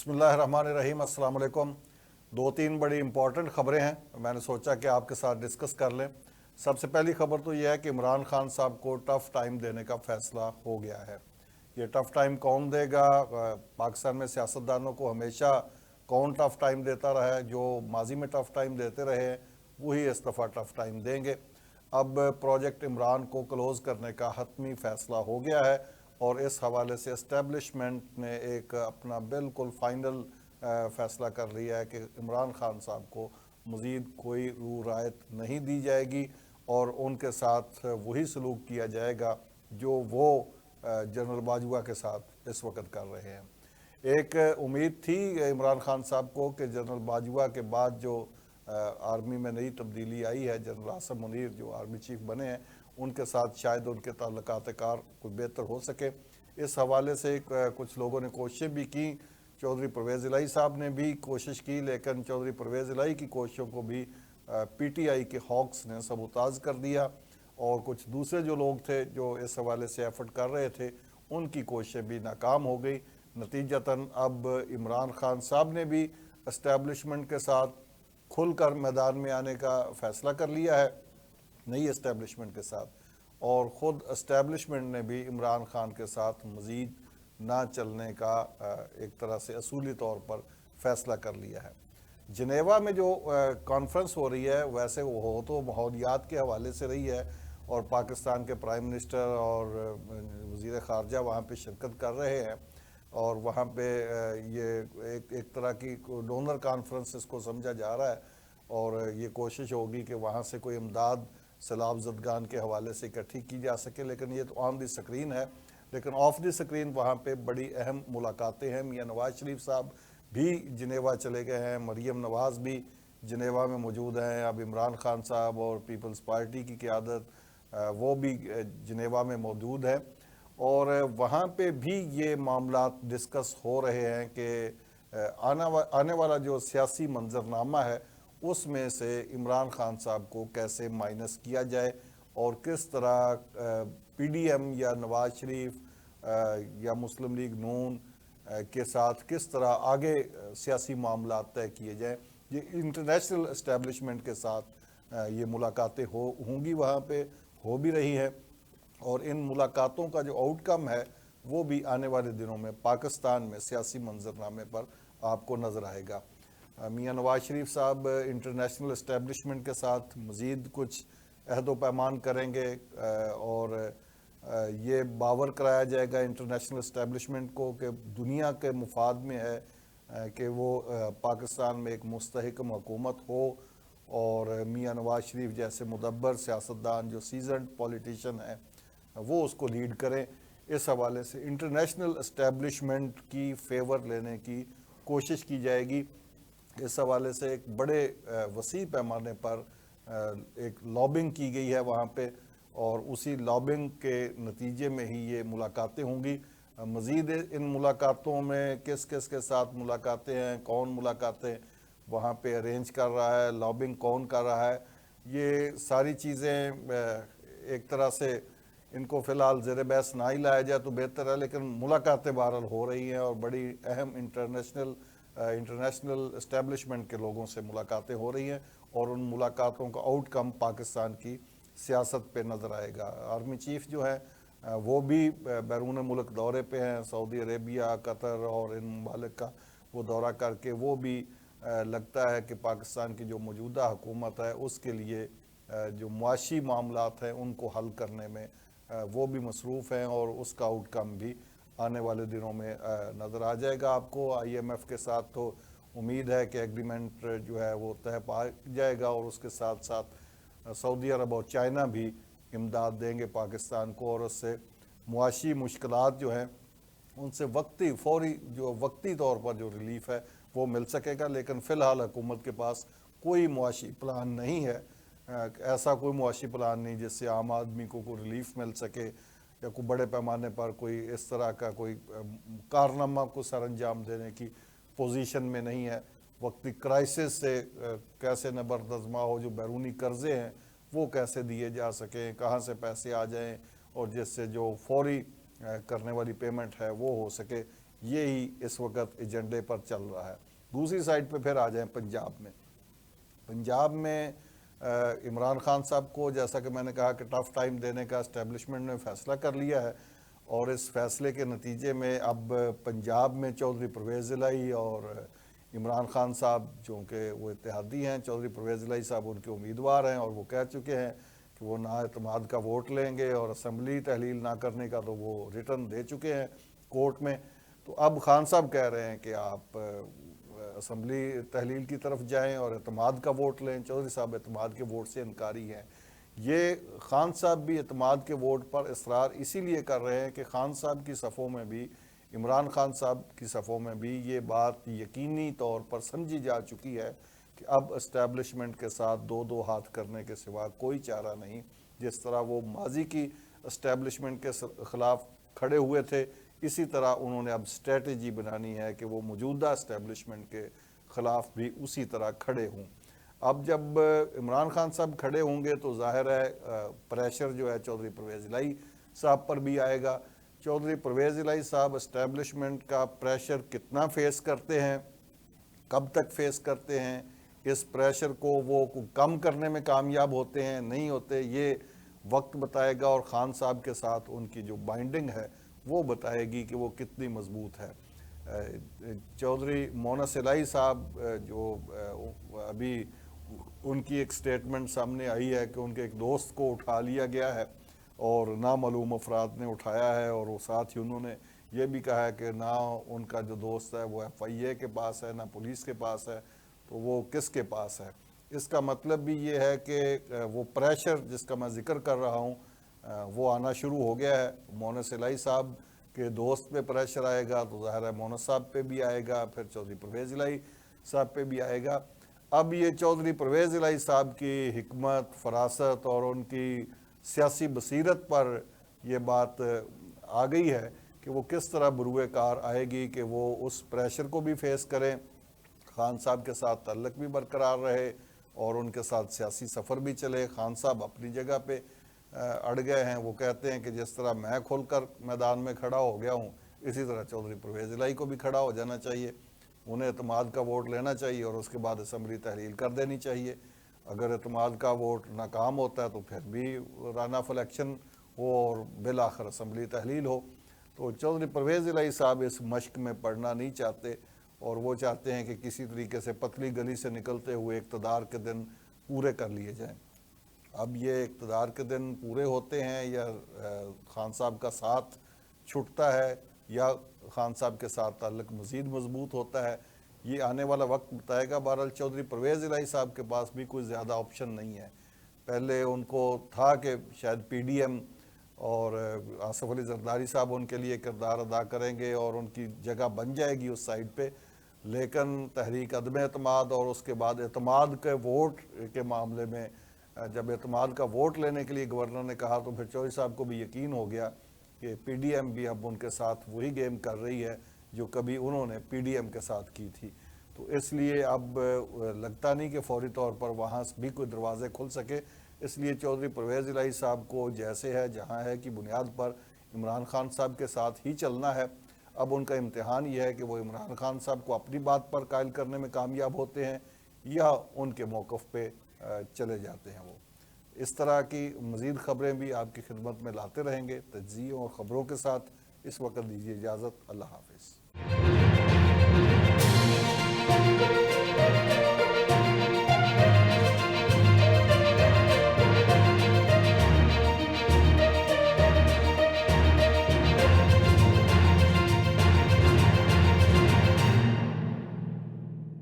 بسم اللہ الرحمن الرحیم۔ السلام علیکم۔ دو تین بڑی امپورٹنٹ خبریں ہیں، میں نے سوچا کہ آپ کے ساتھ ڈسکس کر لیں۔ سب سے پہلی خبر تو یہ ہے کہ عمران خان صاحب کو ٹف ٹائم دینے کا فیصلہ ہو گیا ہے۔ یہ ٹف ٹائم کون دے گا؟ پاکستان میں سیاستدانوں کو ہمیشہ کون ٹف ٹائم دیتا رہا ہے؟ جو ماضی میں ٹف ٹائم دیتے رہے ہیں وہی اس دفعہ ٹف ٹائم دیں گے۔ اب پروجیکٹ عمران کو کلوز کرنے کا حتمی فیصلہ ہو گیا ہے، اور اس حوالے سے اسٹیبلشمنٹ نے ایک اپنا بالکل فائنل فیصلہ کر لیا ہے کہ عمران خان صاحب کو مزید کوئی رو رعایت نہیں دی جائے گی، اور ان کے ساتھ وہی سلوک کیا جائے گا جو وہ جنرل باجوہ کے ساتھ اس وقت کر رہے ہیں۔ ایک امید تھی عمران خان صاحب کو کہ جنرل باجوہ کے بعد جو آرمی میں نئی تبدیلی آئی ہے، جنرل عاصم منیر جو آرمی چیف بنے ہیں، ان کے ساتھ شاید ان کے تعلقات کار کوئی بہتر ہو سکے۔ اس حوالے سے کچھ لوگوں نے کوششیں بھی کی، چودھری پرویز الہی صاحب نے بھی کوشش کی، لیکن چودھری پرویز الہی کی کوششوں کو بھی پی ٹی آئی کے ہاکس نے سبوتاژ کر دیا، اور کچھ دوسرے جو لوگ تھے جو اس حوالے سے ایفرٹ کر رہے تھے ان کی کوششیں بھی ناکام ہو گئی۔ نتیجتاً اب عمران خان صاحب نے بھی اسٹیبلشمنٹ کے ساتھ کھل کر میدان میں آنے کا فیصلہ کر لیا ہے، نئی اسٹیبلشمنٹ کے ساتھ، اور خود اسٹیبلشمنٹ نے بھی عمران خان کے ساتھ مزید نہ چلنے کا ایک طرح سے اصولی طور پر فیصلہ کر لیا ہے۔ جنیوا میں جو کانفرنس ہو رہی ہے، ویسے وہ ہو تو ماحولیات کے حوالے سے رہی ہے، اور پاکستان کے پرائم منسٹر اور وزیر خارجہ وہاں پہ شرکت کر رہے ہیں، اور وہاں پہ یہ ایک طرح کی ڈونر کانفرنس اس کو سمجھا جا رہا ہے، اور یہ کوشش ہوگی کہ وہاں سے کوئی امداد سیلاب زدگان کے حوالے سے اکٹھی کی جا سکے۔ لیکن یہ تو آن دی سکرین ہے، لیکن آف دی سکرین وہاں پہ بڑی اہم ملاقاتیں ہیں۔ میاں نواز شریف صاحب بھی جنیوا چلے گئے ہیں، مریم نواز بھی جنیوا میں موجود ہیں، اب عمران خان صاحب اور پیپلز پارٹی کی قیادت وہ بھی جنیوا میں موجود ہے، اور وہاں پہ بھی یہ معاملات ڈسکس ہو رہے ہیں کہ آنے والا جو سیاسی منظرنامہ ہے اس میں سے عمران خان صاحب کو کیسے مائنس کیا جائے، اور کس طرح پی ڈی ایم یا نواز شریف یا مسلم لیگ نون کے ساتھ کس طرح آگے سیاسی معاملات طے کیے جائیں۔ یہ انٹرنیشنل اسٹیبلشمنٹ کے ساتھ یہ ملاقاتیں ہوں گی، وہاں پہ ہو بھی رہی ہیں، اور ان ملاقاتوں کا جو آؤٹ کم ہے وہ بھی آنے والے دنوں میں پاکستان میں سیاسی منظرنامے پر آپ کو نظر آئے گا۔ میاں نواز شریف صاحب انٹرنیشنل اسٹیبلشمنٹ کے ساتھ مزید کچھ عہد و پیمان کریں گے، اور یہ باور کرایا جائے گا انٹرنیشنل اسٹیبلشمنٹ کو کہ دنیا کے مفاد میں ہے کہ وہ پاکستان میں ایک مستحکم حکومت ہو، اور میاں نواز شریف جیسے مدبر سیاستدان جو سیزنڈ پولیٹیشین ہیں وہ اس کو لیڈ کریں۔ اس حوالے سے انٹرنیشنل اسٹیبلشمنٹ کی فیور لینے کی کوشش کی جائے گی۔ اس حوالے سے ایک بڑے وسیع پیمانے پر ایک لابنگ کی گئی ہے وہاں پہ، اور اسی لابنگ کے نتیجے میں ہی یہ ملاقاتیں ہوں گی۔ مزید ان ملاقاتوں میں کس کس کے ساتھ ملاقاتیں ہیں، کون ملاقاتیں وہاں پہ ارینج کر رہا ہے، لابنگ کون کر رہا ہے، یہ ساری چیزیں ایک طرح سے ان کو فی الحال زیر بحث نہ ہی لایا جائے تو بہتر ہے، لیکن ملاقاتیں بہرحال ہو رہی ہیں، اور بڑی اہم انٹرنیشنل اسٹیبلشمنٹ کے لوگوں سے ملاقاتیں ہو رہی ہیں، اور ان ملاقاتوں کا آؤٹ کم پاکستان کی سیاست پہ نظر آئے گا۔ آرمی چیف جو ہیں وہ بھی بیرون ملک دورے پہ ہیں، سعودی عربیہ، قطر اور ان ممالک کا وہ دورہ کر کے وہ بھی لگتا ہے کہ پاکستان کی جو موجودہ حکومت ہے اس کے لیے جو معاشی معاملات ہیں ان کو حل کرنے میں وہ بھی مصروف ہیں، اور اس کا آؤٹ کم بھی آنے والے دنوں میں نظر آ جائے گا آپ کو۔ آئی ایم ایف کے ساتھ تو امید ہے کہ ایگریمنٹ جو ہے وہ طے پا جائے گا، اور اس کے ساتھ ساتھ سعودی عرب اور چائنا بھی امداد دیں گے پاکستان کو، اور اس سے معاشی مشکلات جو ہیں ان سے وقتی طور پر جو ریلیف ہے وہ مل سکے گا۔ لیکن فی الحال حکومت کے پاس کوئی معاشی پلان نہیں ہے، ایسا کوئی معاشی پلان نہیں جس سے عام آدمی کو کوئی ریلیف مل سکے، یا کوئی بڑے پیمانے پر کوئی اس طرح کا کوئی کارنامہ کو سر انجام دینے کی پوزیشن میں نہیں ہے۔ وقتی کرائسس سے کیسے نبردازمہ ہو، جو بیرونی قرضے ہیں وہ کیسے دیے جا سکیں، کہاں سے پیسے آ جائیں، اور جس سے جو فوری کرنے والی پیمنٹ ہے وہ ہو سکے، یہی اس وقت ایجنڈے پر چل رہا ہے۔ دوسری سائڈ پہ پھر آ جائیں پنجاب میں۔ پنجاب میں عمران خان صاحب کو جیسا کہ میں نے کہا کہ ٹف ٹائم دینے کا اسٹیبلشمنٹ نے فیصلہ کر لیا ہے، اور اس فیصلے کے نتیجے میں اب پنجاب میں چودھری پرویز الہی اور عمران خان صاحب، چونکہ وہ اتحادی ہیں، چودھری پرویز الہی صاحب ان کے امیدوار ہیں، اور وہ کہہ چکے ہیں کہ وہ نا اعتماد کا ووٹ لیں گے، اور اسمبلی تحلیل نہ کرنے کا تو وہ ریٹرن دے چکے ہیں کورٹ میں۔ تو اب خان صاحب کہہ رہے ہیں کہ آپ اسمبلی تحلیل کی طرف جائیں اور اعتماد کا ووٹ لیں۔ چودھری صاحب اعتماد کے ووٹ سے انکاری ہیں۔ یہ خان صاحب بھی اعتماد کے ووٹ پر اصرار اسی لیے کر رہے ہیں کہ خان صاحب کی صفوں میں بھی، عمران خان صاحب کی صفوں میں بھی یہ بات یقینی طور پر سمجھی جا چکی ہے کہ اب اسٹیبلشمنٹ کے ساتھ دو دو ہاتھ کرنے کے سوا کوئی چارہ نہیں۔ جس طرح وہ ماضی کی اسٹیبلشمنٹ کے خلاف کھڑے ہوئے تھے، اسی طرح انہوں نے اب اسٹریٹجی بنانی ہے کہ وہ موجودہ اسٹیبلشمنٹ کے خلاف بھی اسی طرح کھڑے ہوں۔ اب جب عمران خان صاحب کھڑے ہوں گے تو ظاہر ہے پریشر جو ہے چودھری پرویز الہی صاحب پر بھی آئے گا۔ چودھری پرویز الہی صاحب اسٹیبلشمنٹ کا پریشر کتنا فیس کرتے ہیں، کب تک فیس کرتے ہیں، اس پریشر کو وہ کم کرنے میں کامیاب ہوتے ہیں نہیں ہوتے، یہ وقت بتائے گا، اور خان صاحب کے ساتھ ان کی جو بائنڈنگ ہے وہ بتائے گی کہ وہ کتنی مضبوط ہے۔ چودھری مونس الہی صاحب جو ابھی ان کی ایک سٹیٹمنٹ سامنے آئی ہے کہ ان کے ایک دوست کو اٹھا لیا گیا ہے اور نامعلوم افراد نے اٹھایا ہے، اور وہ ساتھ ہی انہوں نے یہ بھی کہا ہے کہ نہ ان کا جو دوست ہے وہ ایف آئی اے کے پاس ہے، نہ پولیس کے پاس ہے، تو وہ کس کے پاس ہے۔ اس کا مطلب بھی یہ ہے کہ وہ پریشر جس کا میں ذکر کر رہا ہوں وہ آنا شروع ہو گیا ہے۔ مونس الہی صاحب کے دوست پہ پریشر آئے گا تو ظاہر ہے مونس صاحب پہ بھی آئے گا، پھر چودھری پرویز الہی صاحب پہ بھی آئے گا۔ اب یہ چودھری پرویز الہی صاحب کی حکمت، فراست اور ان کی سیاسی بصیرت پر یہ بات آ گئی ہے کہ وہ کس طرح بروئے کار آئے گی کہ وہ اس پریشر کو بھی فیس کریں، خان صاحب کے ساتھ تعلق بھی برقرار رہے اور ان کے ساتھ سیاسی سفر بھی چلے۔ خان صاحب اپنی جگہ پہ اڑ گئے ہیں، وہ کہتے ہیں کہ جس طرح میں کھول کر میدان میں کھڑا ہو گیا ہوں، اسی طرح چودھری پرویز الہی کو بھی کھڑا ہو جانا چاہیے، انہیں اعتماد کا ووٹ لینا چاہیے اور اس کے بعد اسمبلی تحلیل کر دینی چاہیے۔ اگر اعتماد کا ووٹ ناکام ہوتا ہے تو پھر بھی رن آف الیکشن ہو اور بالآخر اسمبلی تحلیل ہو۔ تو چودھری پرویز الہی صاحب اس مشق میں پڑنا نہیں چاہتے، اور وہ چاہتے ہیں کہ کسی طریقے سے پتلی گلی سے نکلتے ہوئے اقتدار کے دن پورے کر لیے جائیں۔ اب یہ اقتدار کے دن پورے ہوتے ہیں یا خان صاحب کا ساتھ چھٹتا ہے یا خان صاحب کے ساتھ تعلق مزید مضبوط ہوتا ہے، یہ آنے والا وقت بتائے گا۔ بہرحال چودھری پرویز الہی صاحب کے پاس بھی کوئی زیادہ آپشن نہیں ہے۔ پہلے ان کو تھا کہ شاید پی ڈی ایم اور آصف علی زرداری صاحب ان کے لیے کردار ادا کریں گے اور ان کی جگہ بن جائے گی اس سائڈ پہ، لیکن تحریک عدم اعتماد اور اس کے بعد اعتماد کے ووٹ کے معاملے میں جب اعتماد کا ووٹ لینے کے لیے گورنر نے کہا تو پھر چودھری صاحب کو بھی یقین ہو گیا کہ پی ڈی ایم بھی اب ان کے ساتھ وہی گیم کر رہی ہے جو کبھی انہوں نے پی ڈی ایم کے ساتھ کی تھی۔ تو اس لیے اب لگتا نہیں کہ فوری طور پر وہاں بھی کوئی دروازے کھل سکے، اس لیے چودھری پرویز الہی صاحب کو جیسے ہے جہاں ہے کی بنیاد پر عمران خان صاحب کے ساتھ ہی چلنا ہے۔ اب ان کا امتحان یہ ہے کہ وہ عمران خان صاحب کو اپنی بات پر قائل کرنے میں کامیاب ہوتے ہیں یا ان کے موقف پہ چلے جاتے ہیں وہ۔ اس طرح کی مزید خبریں بھی آپ کی خدمت میں لاتے رہیں گے تجزیوں اور خبروں کے ساتھ۔ اس وقت دیجیے اجازت، اللہ حافظ۔